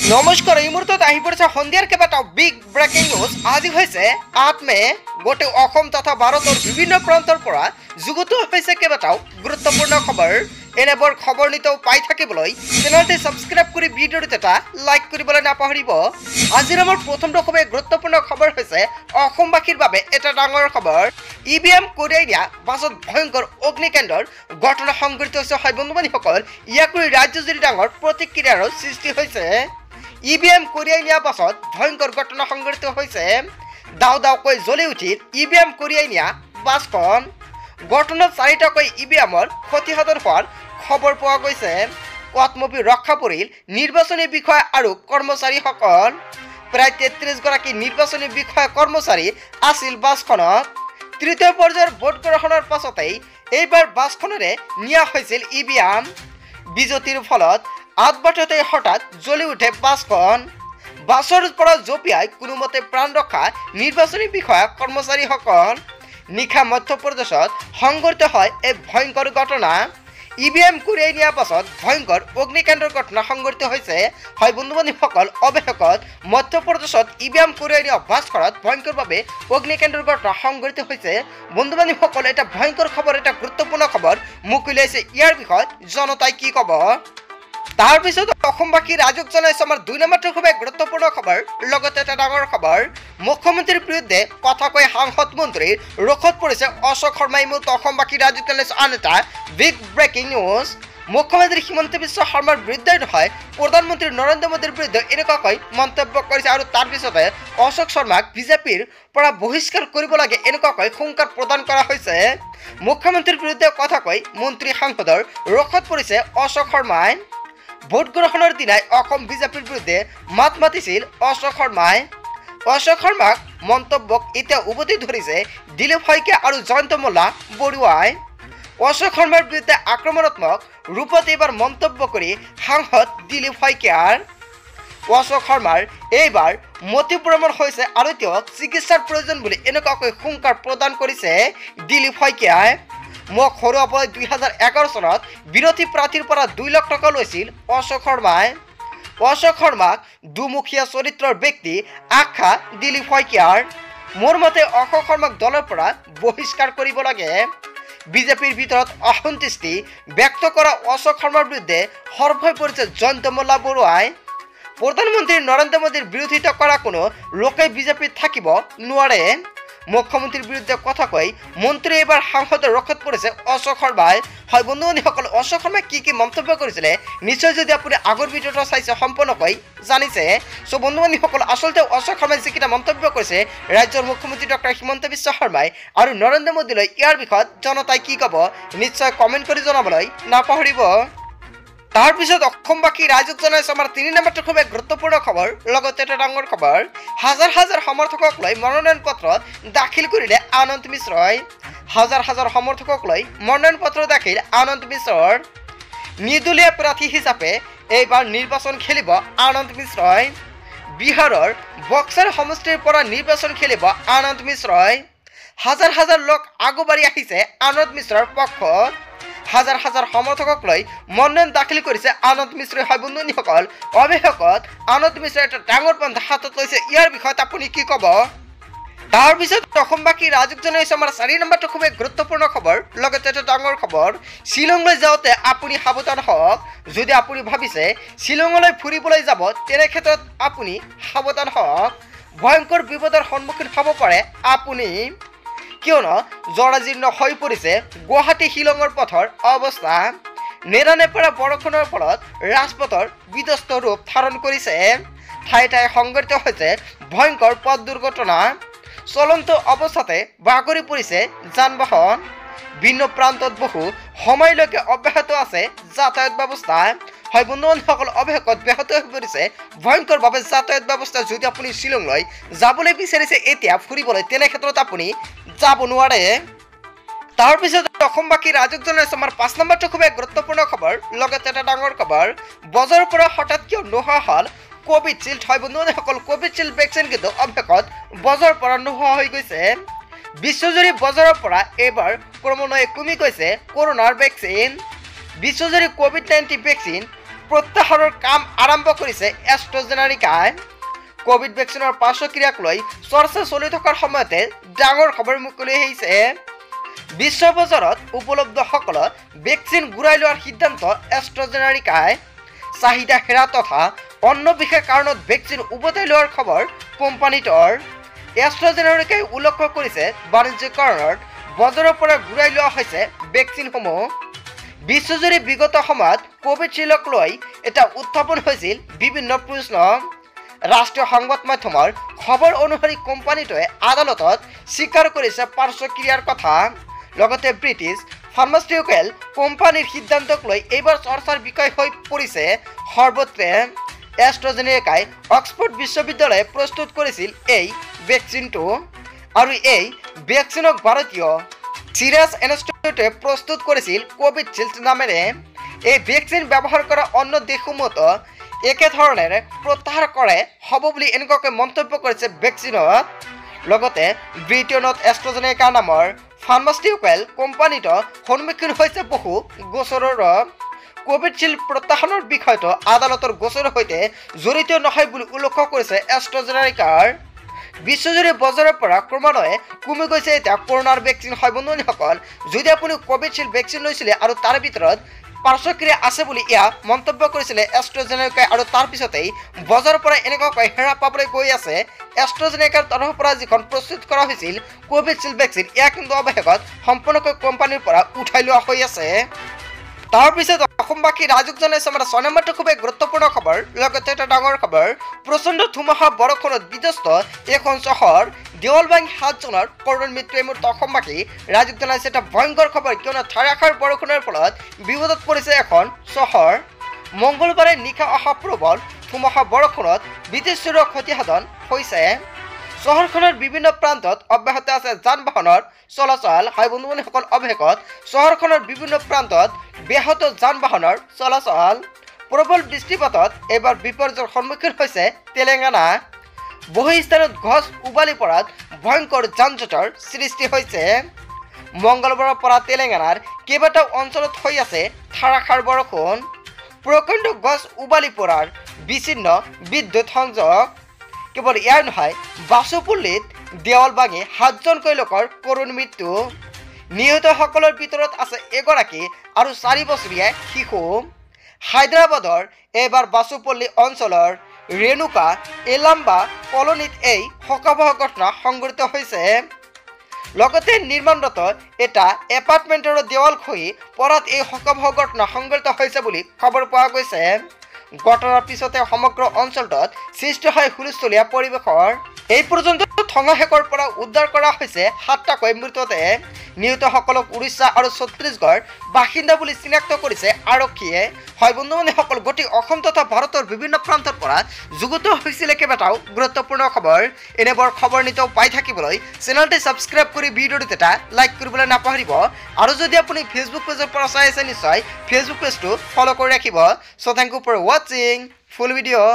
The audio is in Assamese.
নমস্কাৰ এই মুহূৰ্তত আহি পৰিছে সন্ধিয়াৰ কেইবাটাও বিগ ব্ৰেকিং নিউজ। আজি হৈছে 8 মে। গোটেই অসম তথা ভাৰতৰ বিভিন্ন প্ৰান্তৰ পৰা যুগুত হৈছে কেইবাটাও গুৰুত্বপূৰ্ণ খবৰ। এনেবোৰ খবৰ নিতৌ পাই থাকিবলৈ চেনেলটি সাবস্ক্ৰাইব কৰি ভিডিঅ'টো এটা লাইক কৰিবলৈ নাপাহৰিব। আজিৰ আমাৰ প্ৰথমটো খুবেই গুৰুত্বপূৰ্ণ খবৰ হৈছে অসমবাসীৰ বাবে এটা ডাঙৰ খবৰ। ইভিএম কঢ়িয়াই নিয়া বাছত ভয়ংকৰ অগ্নিকাণ্ডৰ ঘটনা সংঘটিত হৈছে। হয় বন্ধু-বান্ধৱীসকল, ইয়াক লৈ ৰাজ্যজুৰি ডাঙৰ প্ৰতিক্ৰিয়াৰ সৃষ্টি হৈছে। ইভিএম কঢ়িয়াই নিয়া বাছত ভয়ংকৰ ঘটনা সংঘটিত হৈছে। দাও দাওকৈ জ্বলি উঠিল ইভিএম কঢ়িয়াই নিয়া বাছখন। ঘটনাত 4টাকৈ ইভিএমৰ ক্ষতিসাধন হোৱাৰ খবৰ পোৱা গৈছে। কৰ্তব্য ৰক্ষা পৰিল নিৰ্বাচনী বিষয়া আৰু কৰ্মচাৰীসকল। প্ৰায় 33গৰাকী নিৰ্বাচনী বিষয়া কৰ্মচাৰী আছিল বাছখনত। তৃতীয় পৰ্যায়ৰ ভোট গ্ৰহণৰ পাছতেই এইবাৰ বাছখনেৰে নিয়া হৈছিল ইভিএম। বিজুতিৰ ফলত আধবাটতে হঠাৎ জ্বলি উঠে বাছখন। বাছৰ পৰা জঁপিয়াই কোনোমতে প্ৰাণ ৰক্ষা নিৰ্বাচনী বিষয়া কৰ্মচাৰীসকল। নিশা মধ্যপ্ৰদেশত সংঘটিত হয় এই ভয়ংকৰ ঘটনা। ইভিএম কঢ়িয়াই নিয়া পাছত ভয়ংকৰ অগ্নিকাণ্ডৰ ঘটনা সংঘটিত হৈছে। হয় বন্ধু-বান্ধৱীসকল, অৱশেষত মধ্যপ্ৰদেশত ইভিএম কঢ়িয়াই নিয়া বাছখনত ভয়ংকৰভাৱে অগ্নিকাণ্ডৰ ঘটনা সংঘটিত হৈছে। বন্ধু-বান্ধৱীসকল, এটা ভয়ংকৰ খবৰ, এটা গুৰুত্বপূৰ্ণ খবৰ মোক উলিয়াইছে। ইয়াৰ বিষয়ত জনতাই কি ক'ব? তাৰ পিছত অসমবাসী ৰাজক জনাইছে আমাৰ 2 নম্বৰটো খুবেই গুৰুত্বপূৰ্ণ খবৰ। লগতে এটা ডাঙৰ খবৰ, মুখ্যমন্ত্ৰীৰ বিৰুদ্ধে কথা কৈ সাংসদ মন্ত্ৰীৰ ৰোষত পৰিছে অশোক শৰ্মাই। মুহূৰ্ত অসমবাসী ৰাজক জনাইছে আন এটা বিগ ব্ৰেকিং নিউজ। মুখ্যমন্ত্ৰী হিমন্ত বিশ্ব শৰ্মাৰ বিৰুদ্ধে নহয়, প্ৰধানমন্ত্ৰী নৰেন্দ্ৰ মোদীৰ বিৰুদ্ধে এনেকুৱাকৈ মন্তব্য কৰিছে। আৰু তাৰ পিছতে অশোক শৰ্মাক বিজেপিৰ পৰা বহিষ্কাৰ কৰিব লাগে এনেকুৱাকৈ হুংকাৰ প্ৰদান কৰা হৈছে। মুখ্যমন্ত্ৰীৰ বিৰুদ্ধে কথা কৈ মন্ত্ৰী সাংসদৰ ৰোষত পৰিছে অশোক শৰ্মাই। ভোট গ্ৰহণৰ দিনাই অসম বিজেপিৰ বিৰুদ্ধে মাত মাতিছিল অশোক শৰ্মাই। অশোক শৰ্মাক মন্তব্যক এতিয়া উভতি ধৰিছে দিলীপ শইকীয়া আৰু জয়ন্ত মোল্লা বৰুৱাই। অশোক শৰ্মাৰ বিৰুদ্ধে আক্ৰমণাত্মক ৰূপত এইবাৰ মন্তব্য কৰি সাংসদ দিলীপ শইকীয়াৰ। অশোক শৰ্মাৰ এইবাৰ মতি ভ্ৰমণ হৈছে আৰু তেওঁক চিকিৎসাৰ প্ৰয়োজন বুলি এনেকুৱাকৈ হুংকাৰ প্ৰদান কৰিছে দিলীপ শইকীয়াই। মোক হৰুৱাবলৈ 2011 চনত বিৰোধী প্ৰাৰ্থীৰ পৰা 2 লাখ টকা লৈছিল অশোক শৰ্মাই। অশোক শৰ্মাক দুমুখীয়া চৰিত্ৰৰ ব্যক্তি আখ্যা দিলীপ শইকীয়াৰ। মোৰ মতে অশোক শৰ্মাক দলৰ পৰা বহিষ্কাৰ কৰিব লাগে। বিজেপিৰ ভিতৰত অসন্তুষ্টি ব্যক্ত কৰা অশোক শৰ্মাৰ বিৰুদ্ধে সৰব হৈ পৰিছে জয়ন্ত মোল্লা বৰুৱাই। প্ৰধানমন্ত্ৰী নৰেন্দ্ৰ মোদীৰ বিৰোধিতা কৰা কোনো লোকে বিজেপিত থাকিব নোৱাৰে। মুখ্যমন্ত্ৰীৰ বিৰুদ্ধে কথা কৈ মন্ত্ৰী এইবাৰ সাংসদৰ ৰোষত পৰিছে অশোক শৰ্মাই। হয় বন্ধু-বান্ধৱীসকল, অশোক শৰ্মাই কি মন্তব্য কৰিছিলে নিশ্চয় যদি আপুনি আগৰ ভিডিঅ'টো চাইছে সম্পূৰ্ণকৈ জানিছে। চ' বন্ধু-বান্ধৱীসকল, আচলতে অশোক শৰ্মাই যিকেইটা মন্তব্য কৰিছে ৰাজ্যৰ মুখ্যমন্ত্ৰী ডক্টৰ হিমন্ত বিশ্ব শৰ্মাই আৰু নৰেন্দ্ৰ মোদীলৈ, ইয়াৰ বিষয়ত জনতাই কি ক'ব নিশ্চয় কমেণ্ট কৰি জনাবলৈ নাপাহৰিব। তাৰ পিছত অসমবাসী ৰাইজক জনাইছে আমাৰ 3 নম্বৰটো খুবেই গুৰুত্বপূৰ্ণ খবৰ। লগতে এটা ডাঙৰ খবৰ, হাজাৰ হাজাৰ সমৰ্থকক লৈ মনোনয়ন পত্ৰ দাখিল কৰিলে আনন্দ মিশ্ৰই। হাজাৰ হাজাৰ সমৰ্থকক লৈ মনোনয়ন পত্ৰ দাখিল আনন্দ মিশ্ৰৰ। নিৰ্দলীয় প্ৰাৰ্থী হিচাপে এইবাৰ নিৰ্বাচন খেলিব আনন্দ মিশ্ৰই। বিহাৰৰ বক্সাৰ সমষ্টিৰ পৰা নিৰ্বাচন খেলিব আনন্দ মিশ্ৰই। হাজাৰ হাজাৰ লোক আগবাঢ়ি আহিছে আনন্দ মিশ্ৰৰ পক্ষত। হাজাৰ হাজাৰ সমৰ্থকক লৈ মনোনয়ন দাখিল কৰিছে আনন্দ মিশ্ৰই। হয় বন্ধুসকল, অৱশেষত আনন্দ মিশ্ৰই এটা ডাঙৰ পন্থা হাতত লৈছে। ইয়াৰ বিষয়ত আপুনি কি ক'ব? তাৰ পিছত অসমবাসী ৰাজক জনাইছে আমাৰ 4 নম্বৰটো খুবেই গুৰুত্বপূৰ্ণ খবৰ। লগতে এটা ডাঙৰ খবৰ, শ্বিলংলৈ যাওঁতে আপুনি সাৱধান হওক। যদি আপুনি ভাবিছে শ্বিলঙলৈ ফুৰিবলৈ যাব তেনে ক্ষেত্ৰত আপুনি সাৱধান হওক। ভয়ংকৰ বিপদৰ সন্মুখীন হ'ব পাৰে আপুনি, কিয়নো জৰাজীৰ্ণ হৈ পৰিছে গুৱাহাটী শিলঙৰ পথৰ অৱস্থা। নেৰানেপেৰা বৰষুণৰ ফলত ৰাজপথৰ বিধ্বস্ত ৰূপ ধাৰণ কৰিছে। ঠায়ে ঠায়ে সংঘটিত হৈছে ভয়ংকৰ পথ দুৰ্ঘটনা। চলন্ত অৱস্থাতে বাগৰি পৰিছে যান বাহন। ভিন্ন প্ৰান্তত বহু সময়লৈকে অব্যাহত আছে যাতায়াত ব্যৱস্থা। হয় বন্ধু-বান্ধৱীসকল, অৱশেষত ব্যাহত হৈ পৰিছে ভয়ংকৰভাৱে যাতায়াত ব্যৱস্থা। যদি আপুনি শ্বিলংলৈ যাবলৈ বিচাৰিছে এতিয়া ফুৰিবলৈ, তেনে ক্ষেত্ৰত আপুনি যাব নোৱাৰে। তাৰ পিছত অসমবাসী ৰাজক জনাইছে আমাৰ 5 নম্বৰটো খুবেই গুৰুত্বপূৰ্ণ খবৰ। লগতে এটা ডাঙৰ খবৰ, বজাৰৰ পৰা হঠাৎ কিয় নোহোৱা হ'ল কোভিচিল্ড। হয় বন্ধুসকল, কোভিচিল্ড ভেকচিন কিন্তু অৱশেষত বজাৰৰ পৰা নোহোৱা হৈ গৈছে। বিশ্বজুৰি বজাৰৰ পৰা এইবাৰ ক্ৰমান্বয়ে কমি গৈছে কৰোনাৰ ভেকচিন। বিশ্বজুৰি কোভিড-19 ভেকচিন প্ৰত্যাহাৰৰ কাম আৰম্ভ কৰিছে এষ্ট্ৰাজেনেকাই। কোভিড ভেকচিনৰ পাৰ্শ্বক্ৰিয়াক লৈ চৰ্চা চলি থকাৰ সময়তে ডাঙৰ খবৰ মুকলি আহিছে। বিশ্ব বজাৰত উপলব্ধ সকল ভেকচিন ঘূৰাই লোৱাৰ সিদ্ধান্ত এষ্ট্ৰাজেনেকাই। চাহিদা হেৰা তথা অন্য বিশেষ কাৰণত ভেকচিন উভতাই লোৱাৰ খবৰ কোম্পানীটোৰ। এষ্ট্ৰাজেনেকাই উল্লেখ কৰিছে বাণিজ্যিকৰণত বজাৰৰ পৰা ঘূৰাই লোৱা হৈছে ভেকচিনসমূহ। বিশ্বজুৰি বিগত সময়ত কোভিডশিল্ডক লৈ এটা উত্থাপন হৈছিল বিভিন্ন প্ৰশ্ন। ৰাষ্ট্ৰীয় সংবাদ মাধ্যমৰ খবৰ অনুসৰি কোম্পানীটোৱে আদালতত স্বীকাৰ কৰিছে পাৰ্শ্বক্ৰিয়াৰ কথা। লগতে ব্ৰিটিছ ফাৰ্মাচিউটিকেল কোম্পানীৰ সিদ্ধান্তক লৈ এইবাৰ চৰ্চাৰ বিষয় হৈ পৰিছে সৰ্বত্ৰে। এষ্ট্ৰাজেনেকাই অক্সফৰ্ড বিশ্ববিদ্যালয়ে প্ৰস্তুত কৰিছিল এই ভেকচিনটো আৰু এই ভেকচিনক ভাৰতীয় চিৰাছ ইনষ্টিটিউটে প্ৰস্তুত কৰিছিল কোভিডশিল্ড নামেৰে। এই ভেকচিন ব্যৱহাৰ কৰা অন্য দেশসমূহতো একেধৰণৰ প্ৰত্যাহাৰ কৰে হ'ব বুলি এনেকুৱাকৈ মন্তব্য কৰিছে ভেকচিনত। লগতে ব্ৰিটেইনত এষ্ট্ৰাজেনেকা নামৰ ফাৰ্মাচিউটিকেল কোম্পানীটো সন্মুখীন হৈছে বহু গোচৰৰ। কোভিডশিল্ড প্ৰত্যাহাৰৰ বিষয়টো আদালতৰ গোচৰৰ সৈতে জড়িত নহয় বুলি উল্লেখ কৰিছে এষ্ট্ৰাজেনেকাৰ। বিশ্বজুৰি বজাৰৰ পৰা ক্ৰমান্বয়ে কমি গৈছে এতিয়া কৰোনাৰ ভেকচিন। হয় বন্ধুসকল, যদি আপুনি কোভিডশিল্ড ভেকচিন লৈছিলে আৰু তাৰ ভিতৰত পাৰ্শ্বক্ৰিয়া আছে বুলি মন্তব্য কৰিছিলে এষ্ট্ৰাজেনেকাই আৰু তাৰ পিছতেই বজাৰৰ পৰা এনেকুৱাকৈ হেৰা পাবলৈ গৈ আছে এষ্ট্ৰাজেনেকাৰ তৰফৰ পৰা যিখন প্ৰস্তুত কৰা হৈছিল কোভিডশিল্ড ভেকচিন, কিন্তু অৱশেষত সম্পূৰ্ণকৈ কোম্পানীৰ পৰা উঠাই লোৱা হৈ আছে। তাৰপিছত অসমবাসী ৰাজুক জনাইছে আমাৰ 6 নম্বৰটো খুবেই গুৰুত্বপূৰ্ণ খবৰ। লগতে এটা ডাঙৰ খবৰ, প্ৰচণ্ড ধুমুহা বৰষুণত বিধ্বস্ত এখন চহৰ, দেৱাল ভাঙি 7 জনৰ কৰুণ মৃত্যু। এই মুহূৰ্তত অসমবাসী ৰাজুক জনাইছে এটা ভয়ংকৰ খবৰ, কিয়নো ধাৰাসাৰ বৰষুণৰ ফলত বিপদত পৰিছে এখন চহৰ। মঙলবাৰে নিশা অহা প্ৰবল ধুমুহা বৰষুণত বিদ্যুৎ ক্ষতিসাধন হৈছে। চহৰখনৰ বিভিন্ন প্ৰান্তত অব্যাহত আছে যান বাহনৰ চলাচল। হয় বন্ধুসকল, অৱশেষত চহৰখনৰ বিভিন্ন প্ৰান্তত ব্যাহত যান বাহনৰ চলাচল। প্ৰবল বৃষ্টিপাতত এইবাৰ বিপৰ্যয়ৰ সন্মুখীন হৈছে তেলেংগানা। বহু স্থানত গছ উভালি পৰাত ভয়ংকৰ যান জঁটৰ সৃষ্টি হৈছে। মঙলবাৰৰ পৰা তেলেংগানাৰ কেইবাটাও অঞ্চলত হৈ আছে ধাৰাসাৰ বৰষুণ। প্ৰকাণ্ড গছ উভালি পৰাৰ বিচ্ছিন্ন বিদ্যুৎ সংযোগ। কেৱল ইয়াৰ নহয়, বাসুপল্লীত দেৱাল ভাঙি 7 জনকৈ লোকৰ কৰুণ মৃত্যু। নিহতসকলৰ ভিতৰত আছে এগৰাকী আৰু 4 বছৰীয়া শিশু। হায়দৰাবাদৰ এইবাৰ বাসুপল্লী অঞ্চলৰ ৰেণুকা এলাম্বা কলনীত এই শোকাবহ ঘটনা সংঘটিত হৈছে। লগতে নিৰ্মাণৰত এটা এপাৰ্টমেণ্টৰ দেৱাল খহি পৰাত এই শোকাবহ ঘটনা সংঘটিত হৈছে বুলি খবৰ পোৱা গৈছে। ঘটনাৰ পিছতে সমগ্ৰ অঞ্চলটোত সৃষ্টি হয় হুলস্থুলীয়া পৰিৱেশৰ। এই পৰ্যন্ত ধ্বংসশেষৰ পৰা উদ্ধাৰ কৰা হৈছে 7টাকৈ মৃতদেহ। নিহতসকলক উৰিষ্যা আৰু ছত্তীশগড় বাসিন্দা বুলি চিনাক্ত কৰিছে আৰক্ষীয়ে। হয় বন্ধুসকল, গোটেই অসম তথা ভাৰতৰ বিভিন্ন প্ৰান্তৰ পৰা যুগুত হৈছিলে কেইবাটাও গুৰুত্বপূৰ্ণ খবৰ। এনেবোৰ খবৰ নিতৌ পাই থাকিবলৈ চেনেলটি ছাবস্ক্ৰাইব কৰি ভিডিঅ'টোত এটা লাইক কৰিবলৈ নাপাহৰিব। আৰু যদি আপুনি ফেচবুক পেজৰ পৰা চাই আছে, নিশ্চয় ফেচবুক পেজটো ফ'ল' কৰি ৰাখিব। চ' থেংক ইউ ফৰ ৱাচিং ফুল ভিডিঅ'।